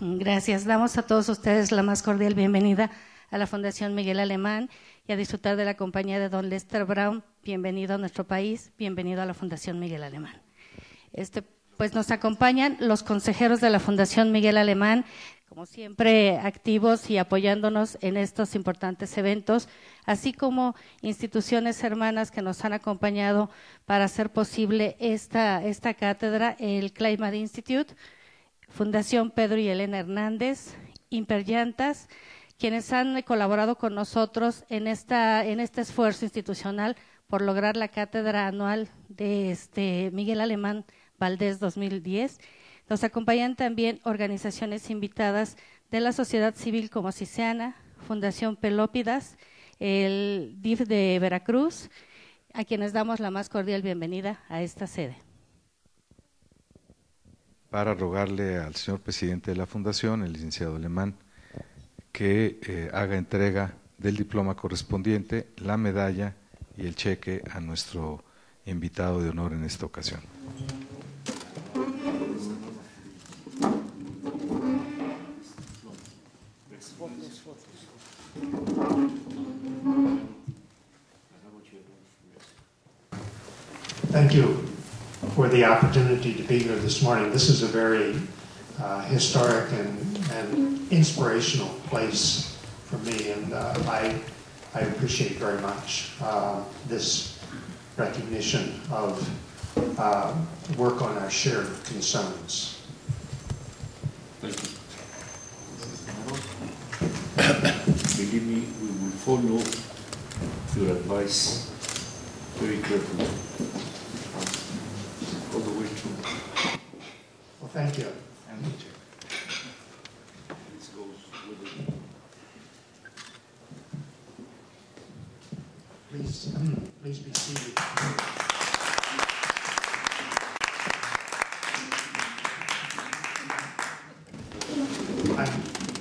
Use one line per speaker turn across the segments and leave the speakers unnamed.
Gracias. Damos a todos ustedes la más cordial bienvenida a la Fundación Miguel Alemán y a disfrutar de la compañía de don Lester Brown. Bienvenido a nuestro país, bienvenido a la Fundación Miguel Alemán. Pues nos acompañan los consejeros de la Fundación Miguel Alemán, como siempre activos y apoyándonos en estos importantes eventos, así como instituciones hermanas que nos han acompañado para hacer posible esta cátedra, el Climate Institute, Fundación Pedro y Elena Hernández, Imperllantas, quienes han colaborado con nosotros en este esfuerzo institucional por lograr la cátedra anual de Miguel Alemán Valdés 2010. Nos acompañan también organizaciones invitadas de la sociedad civil como Ciseana, Fundación Pelópidas, el DIF de Veracruz, a quienes damos la más cordial bienvenida a esta sede.
Para rogarle al señor presidente de la Fundación, el licenciado Alemán, que haga entrega del diploma correspondiente, la medalla y el cheque a nuestro invitado de honor en esta ocasión.
Thank you for the opportunity to be here this morning. This is a very historic and inspirational place for me, and I appreciate very much this recognition of work on our shared concerns.
Thank you. Believe me, we will follow your advice very carefully. All the way through.
Well, thank you.
This goes with it.
Please be seated.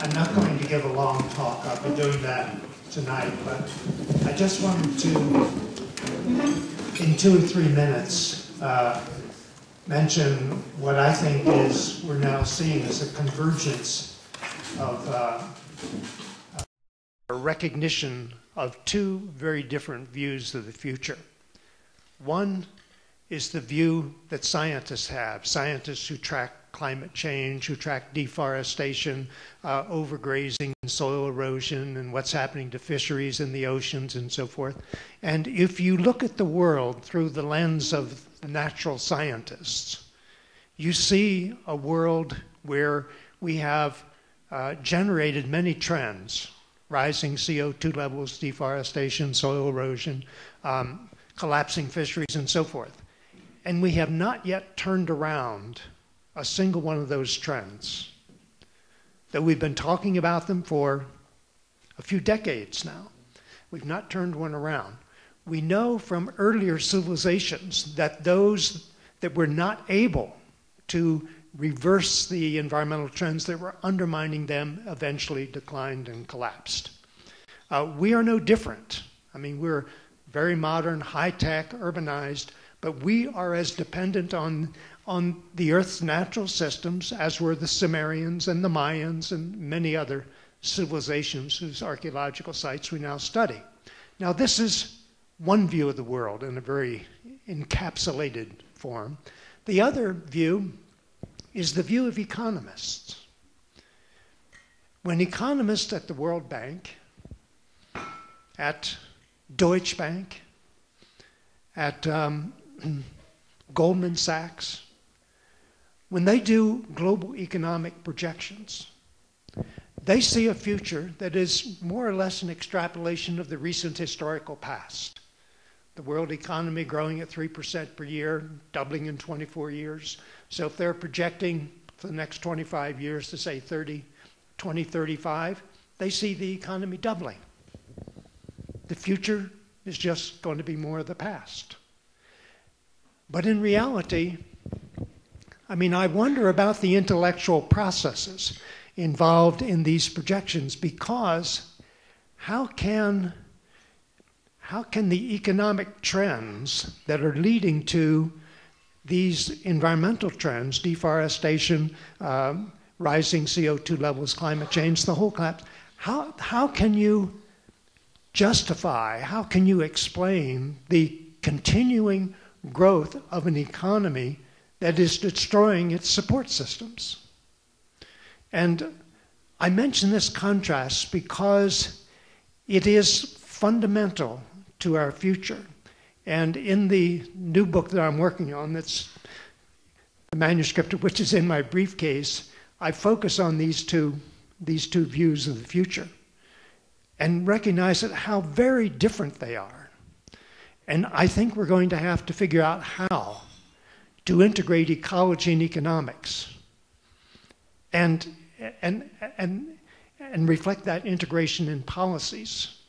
I'm not going to give a long talk. I'll be doing that tonight, but I just wanted to, in 2 or 3 minutes, mention what I think we're now seeing as a convergence of a recognition of 2 very different views of the future. One is the view that scientists have, scientists who track climate change, who track deforestation, overgrazing, soil erosion, and what's happening to fisheries in the oceans and so forth. And if you look at the world through the lens of the natural scientists, you see a world where we have generated many trends: rising CO2 levels, deforestation, soil erosion, collapsing fisheries, and so forth. And we have not yet turned around a single one of those trends. That we've been talking about them for a few decades now. We've not turned one around. We know from earlier civilizations that those that were not able to reverse the environmental trends that were undermining them eventually declined and collapsed. We are no different. I mean, we're very modern, high-tech, urbanized, but we are as dependent on the Earth's natural systems as were the Sumerians and the Mayans and many other civilizations whose archaeological sites we now study. Now, this is one view of the world in a very encapsulated form. The other view is the view of economists. When economists at the World Bank, at Deutsche Bank, at Goldman Sachs, when they do global economic projections, they see a future that is more or less an extrapolation of the recent historical past. The world economy growing at 3% per year, doubling in 24 years. So if they're projecting for the next 25 years to say 2035, they see the economy doubling. The future is just going to be more of the past. But in reality, I mean, I wonder about the intellectual processes involved in these projections, because how can the economic trends that are leading to these environmental trends, deforestation, rising CO2 levels, climate change, the whole collapse. How can you justify, how can you explain the continuing growth of an economy that is destroying its support systems? And I mention this contrast because it is fundamental to our future. And in the new book that I'm working on, that's the manuscript of which is in my briefcase, I focus on these two views of the future and recognize that how very different they are. And I think we're going to have to figure out how to integrate ecology and economics and reflect that integration in policies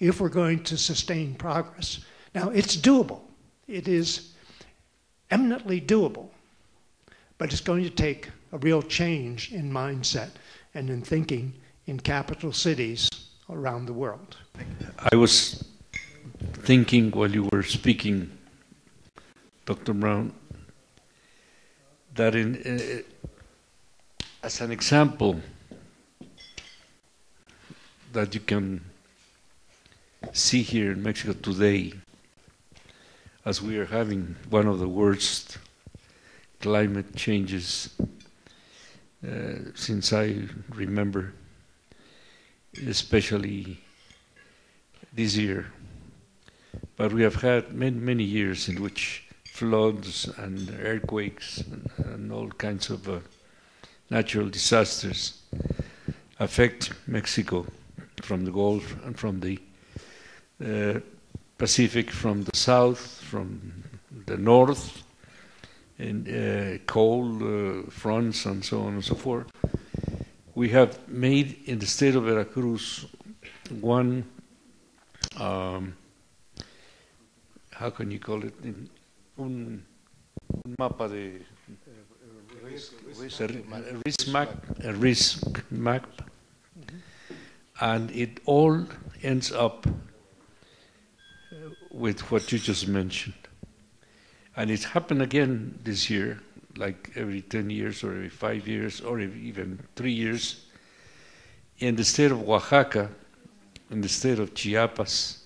if we're going to sustain progress. Now, it's doable. It is eminently doable, but it's going to take a real change in mindset and in thinking in capital cities around the world.
I was thinking while you were speaking, Dr. Brown, that as an example that you can see here in Mexico today, as we are having one of the worst climate changes since I remember, especially this year. But we have had many, many years in which floods and earthquakes and all kinds of natural disasters affect Mexico from the Gulf and from the Pacific, from the south, from the north, and cold fronts and so on and so forth. We have made in the state of Veracruz one, how can you call it, un mapa de a risk map, and it all ends up with what you just mentioned. And it happened again this year, like every 10 years or every 5 years or even 3 years, in the state of Oaxaca, in the state of Chiapas,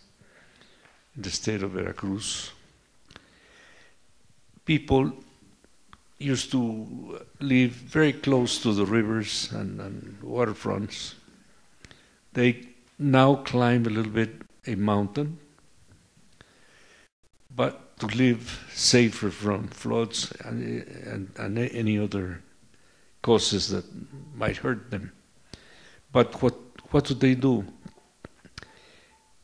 in the state of Veracruz. People used to live very close to the rivers and waterfronts. They now climb a little bit a mountain, but to live safer from floods and any other causes that might hurt them. But what do?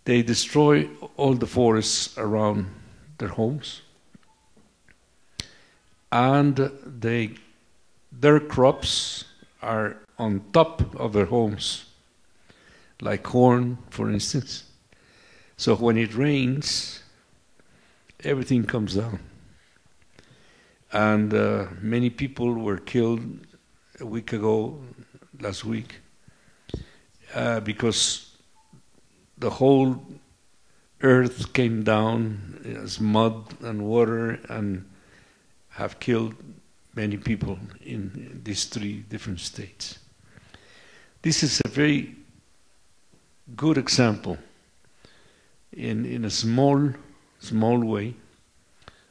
They destroy all the forests around their homes, and their crops are on top of their homes, like corn, for instance. So when it rains, everything comes down. And many people were killed a week ago, last week, because the whole earth came down as mud and water and have killed many people in these 3 different states. This is a very good example in a small way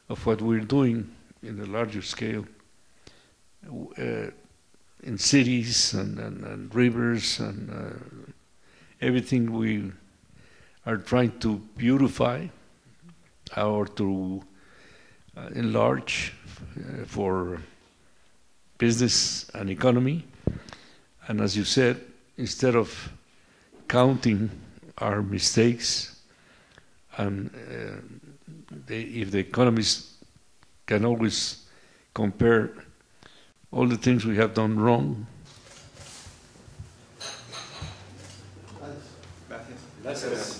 of what we're doing in a larger scale in cities and rivers and everything we are trying to beautify or to enlarge for business and economy. And as you said, instead of counting our mistakes, and if the economists can always compare all the things we have done wrong.
Gracias.